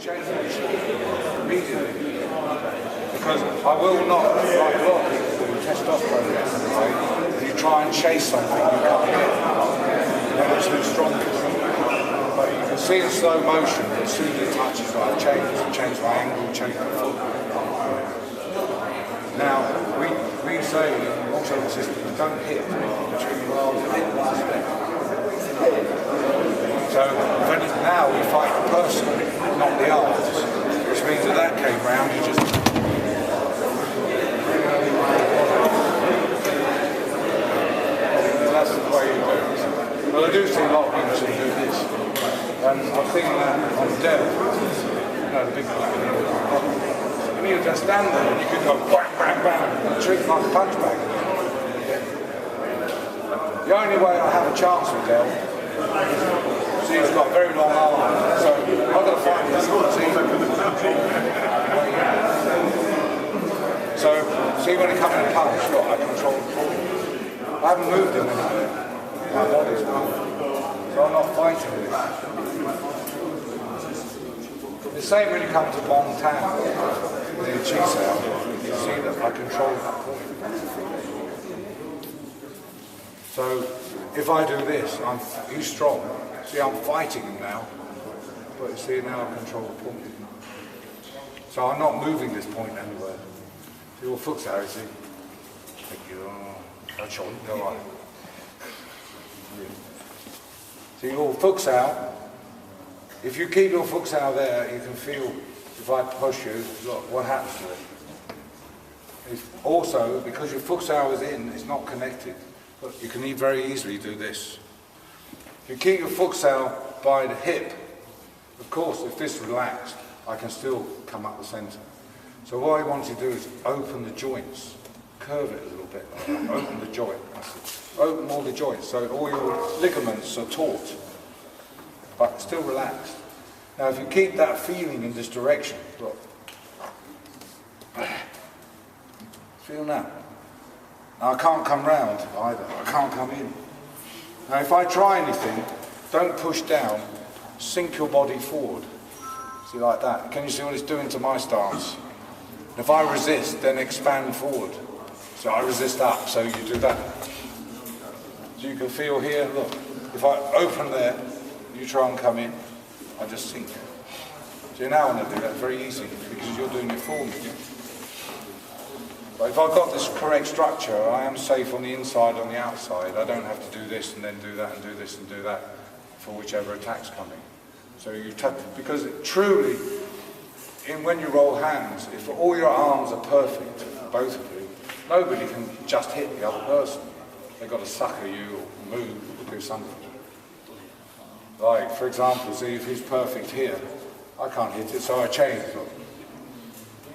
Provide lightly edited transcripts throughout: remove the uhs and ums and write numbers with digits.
change immediately. Because I will not, like a lot of people do, testosterone exercise, if you try and chase something, you can't get it. Never too strong. But you can see in slow motion, as soon as it touches, I change my angle, change my foot. Now, we say in also the system, don't hit between the arms and hit with respect. So now we fight the person, not the arms, which means that came round, you just... That's the way you do it. Well, I do see a lot of people do this. And I'm thinking that on Dell, the big one. You just stand there and you can go bang, bang, bang, and treat like a punch bag. The only way I have a chance with Dell is he's got very long arms, so I've got to find this. See when he comes in and punch, look, I control the ball. I haven't moved him anywhere. My body's moved. So I'm not fighting with it. The same when you come to Bong Tan, near Chisao, you see that I control that point. So if I do this, he's strong. See, I'm fighting him now, but you see now I control the point. So I'm not moving this point anywhere. See, all foot's out, you see. Thank you. Go on. See, all foot's out. If you keep your foot out there, you can feel, if I push you, look, what happens to it. It's also, because your foot is in, it's not connected. Look, you can very easily do this. If you keep your foot out by the hip, of course, if this relaxed, I can still come up the centre. So what I want to do is open the joints, curve it a little bit, open the joint, open all the joints, so all your ligaments are taut, but still relaxed. Now if you keep that feeling in this direction, look, feel now. Now I can't come round either, I can't come in. Now if I try anything, don't push down, sink your body forward. See, like that. Can you see what it's doing to my stance? If I resist, then expand forward. So I resist up, so you do that. So you can feel here, look, if I open there, you try and come in, I just sink. So now when I do that, very easy, because you're doing it for me. But if I've got this correct structure, I am safe on the inside, on the outside. I don't have to do this and then do that and do this and do that for whichever attack's coming. So you because truly, when you roll hands, if all your arms are perfect, both of you, nobody can just hit the other person. They've got to sucker you or move or do something. Like, for example, see if he's perfect here, I can't hit it, so I change. Look.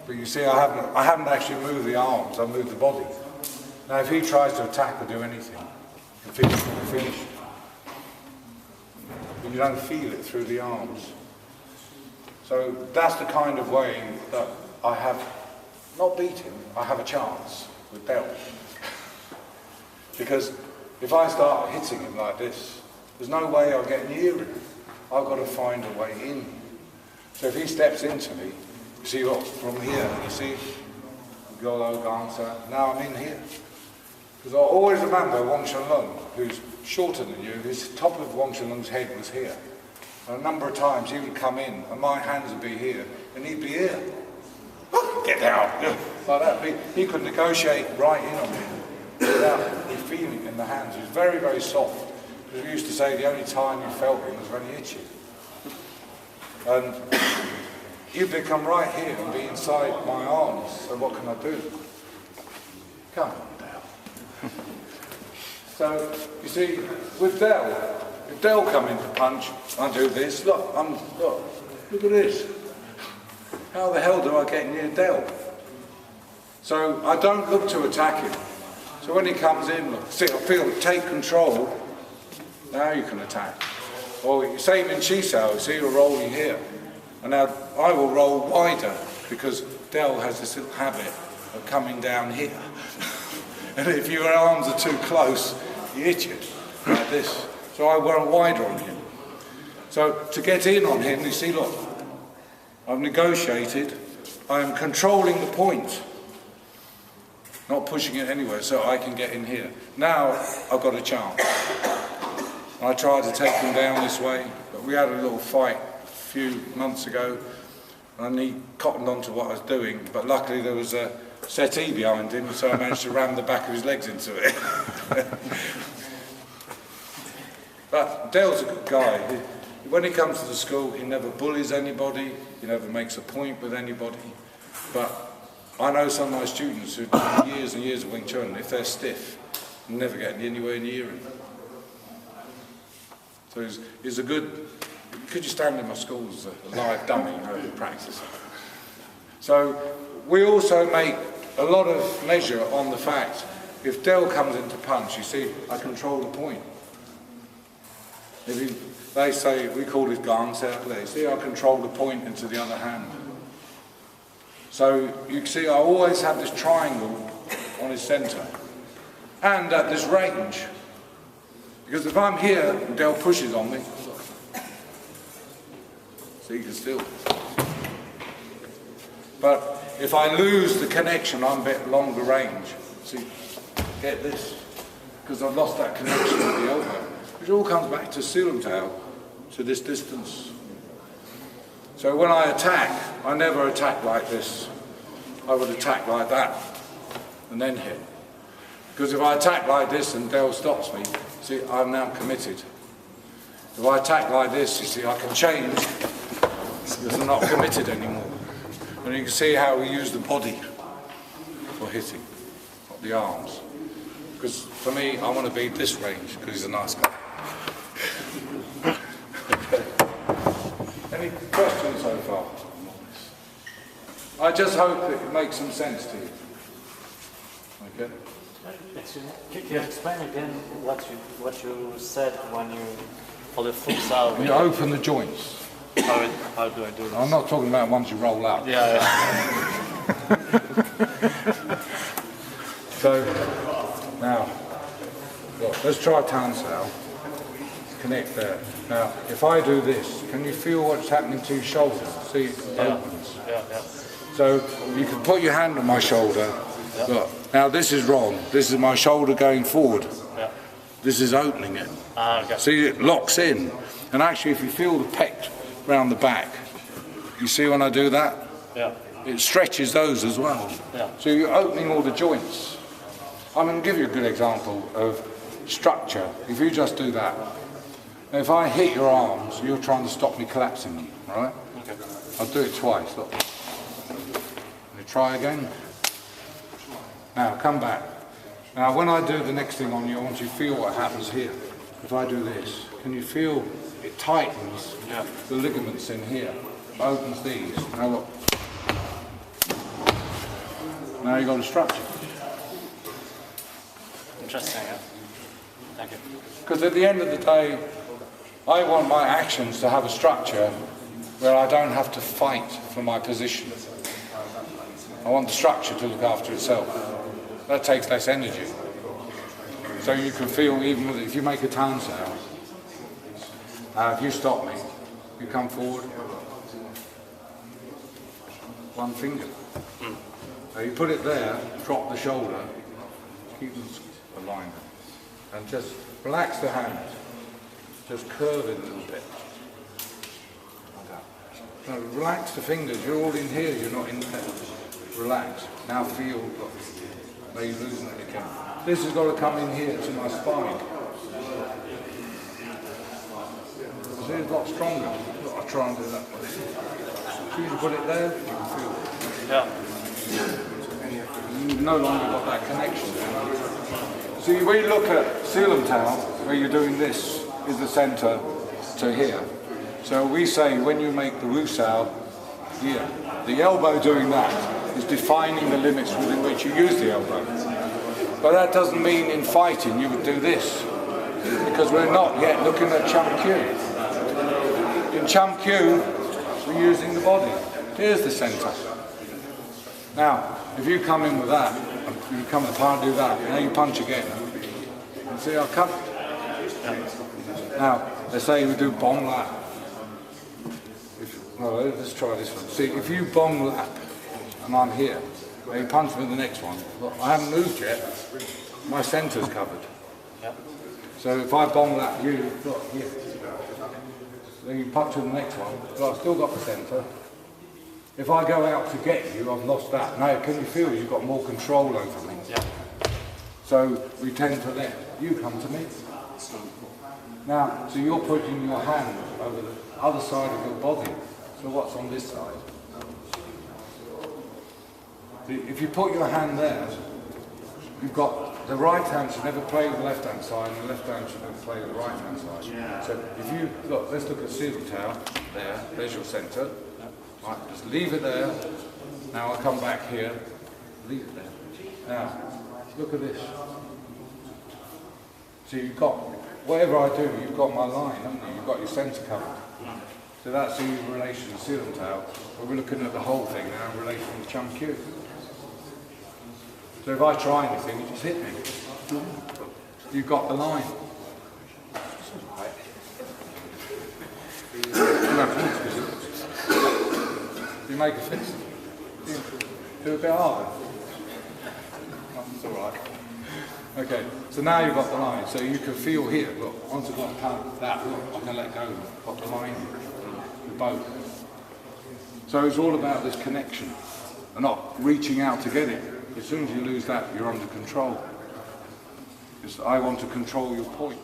But you see, I haven't actually moved the arms, I've moved the body. Now if he tries to attack or do anything, finish. But you don't feel it through the arms. So that's the kind of way that I have, not beat him, I have a chance with Bell. Because if I start hitting him like this, there's no way I'll get near him. I've got to find a way in. So if he steps into me, you see what, from here, you see, Golo, Gansa, now I'm in here. Because I always remember Wong Chun Lung, who's shorter than you, his top of Wong Chun Lung's head was here. And a number of times he would come in, and my hands would be here, and he'd be here. Get out! Like that. He could negotiate right in on me without me feeling in the hands. He was very, very soft. Because we used to say the only time you felt him was when he hit you. And you'd come right here and be inside my arms, so what can I do? Come on, Dell. So, you see, with Dell, if Dell come in to punch, I do this, look at this. How the hell do I get near Dell? So I don't look to attack him. So when he comes in, look, see, I feel, take control, now you can attack. Or same in Chisao, see, you're rolling here. And now I will roll wider, because Dell has this little habit of coming down here. And if your arms are too close, he hits you, like this. So I went wider on him. So to get in on him, you see, look, I've negotiated, I am controlling the point, not pushing it anywhere so I can get in here. Now I've got a chance. I tried to take him down this way, but we had a little fight a few months ago, and he cottoned on to what I was doing, but luckily there was a settee behind him, so I managed to ram the back of his legs into it. But Dale's a good guy. When he comes to the school, he never bullies anybody, he never makes a point with anybody. But I know some of my students who've done years and years of Wing Chun, if they're stiff, never get anywhere near him. So he's a good, could you stand in my school as a live dummy, you know, in practice. So we also make a lot of measure on the fact, if Dale comes into punch, you see, I control the point. They say, we call it gang out there, see, I control the point into the other hand. So you can see I always have this triangle on his centre, and at this range. Because if I'm here and Dale pushes on me, so you can still. But if I lose the connection, I'm a bit longer range. See, get this, because I've lost that connection with the elbow. Which all comes back to Sifu Clive, to this distance. So when I attack, I never attack like this. I would attack like that, and then hit. Because if I attack like this and Dale stops me, see, I'm now committed. If I attack like this, you see, I can change, because I'm not committed anymore. And you can see how we use the body for hitting, not the arms. Because for me, I want to be this range, because he's a nice guy. Okay. Any questions so far? I just hope that it makes some sense to you. Okay. Can you explain again what you said when you, for the full salve? You open the joints. How do I do this? I'm not talking about ones you roll out. Yeah. So, now, look, let's try Tan Sao. Connect there. Now, if I do this, can you feel what's happening to your shoulders? See, it opens. Yeah. So, you can put your hand on my shoulder. Yeah. Look, now this is wrong. This is my shoulder going forward. Yeah. This is opening it. Okay. See, it locks in. And actually, if you feel the pec round the back, you see when I do that? Yeah. It stretches those as well. Yeah. So you're opening all the joints. I'm going to give you a good example of structure. If you just do that, if I hit your arms, you're trying to stop me collapsing them, right? Okay. I'll do it twice, look. Let me try again. Now, come back. Now, when I do the next thing on you, I want you to feel what happens here. If I do this, can you feel it tightens the ligaments in here? It opens these. Now look. Now you've got a structure. Interesting, yeah. Thank you. Because at the end of the day, I want my actions to have a structure where I don't have to fight for my position. I want the structure to look after itself. That takes less energy. So you can feel, even if you make a Tan Sao, if you stop me, you come forward, one finger. Now you put it there, drop the shoulder, keep them aligned, and just relax the hand. Just curve it a little bit. Like that. Now relax the fingers. You're all in here, you're not in there. Relax. Now feel, look, now you're losing it again. This has got to come in here to my spine. See, it's a lot stronger. I'll try and do that one. As soon as you put it there, you can feel it. Yeah. You've no longer got that connection. See, when you look at Sifu Clive, where you're doing this, is the centre to here. So we say when you make the Wu Sao here, the elbow doing that is defining the limits within which you use the elbow. But that doesn't mean in fighting you would do this, because we're not yet looking at Chum Q. In Chum Q, we're using the body. Here's the centre. Now, if you come in with that, you come apart and do that, now you punch again. And see, I'll come. Now, they say we do bomb that. Well, let's try this one. See, if you bomb lap, and I'm here, and you punch me with the next one, look, I haven't moved yet, my centre's covered. Yeah. So if I bomb lap you, look, here, then you punch with the next one, but I've still got the centre. If I go out to get you, I've lost that. Now, can you feel you've got more control over me? Yeah. So we tend to let you come to me. Now, so you're putting your hand over the other side of your body. So what's on this side? If you put your hand there, you've got the right hand should never play with the left hand side, and the left hand should never play with the right hand side. Yeah. So if you look, let's look at Sifu Tao. There's your centre. Right, just leave it there. Now I come back here. Leave it there. Now, look at this. So you've got, whatever I do, you've got my line, haven't you? You've got your centre covered. So that's in relation to Sifu Tao. But we're looking at the whole thing now in relation to Chum Q. So if I try anything, you just hit me. You've got the line. You make a fist. Do a bit harder. That's all right. Okay, so now you've got the line. So you can feel here, look, once I've got that, look, I can let go. I've got the line with both. So it's all about this connection and not reaching out to get it. As soon as you lose that, you're under control. I want to control your point.